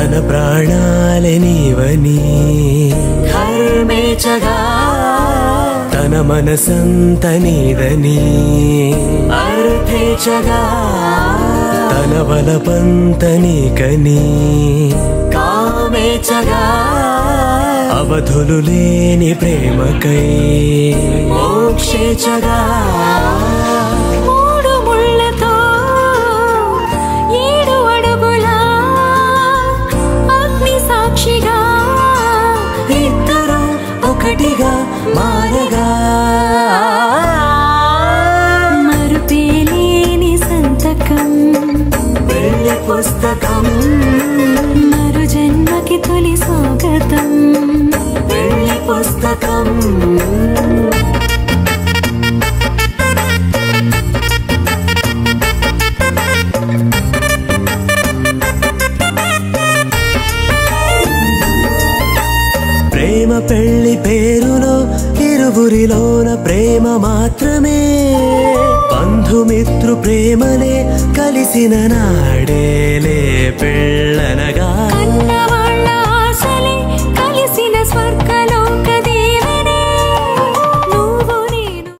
తన ప్రాణాలే నీవని కర్మేచగా తన మనసంత నీదని అర్థేచగా తన బలపంత నీకని కామేచగా అవధులు లేని ప్రేమకై మోక్షేచగా మూడు ముళ్ళతో 7 అడుగుల అగ్ని సాక్షిగా ఇద్దరు ఒకటిగా మారగా మరుపేలేని సంతకం పెళ్లి పుస్తకం మరు జన్మకి తొలి స్వాగతం పెళ్లి పుస్తకం ప్రేమ పెళ్లి పేరులో ఇరువురిలోన ప్రేమ మాత్రమే బంధుమిత్రు ప్రేమనే కలిసిన నాడేలే పెళ్ళనగా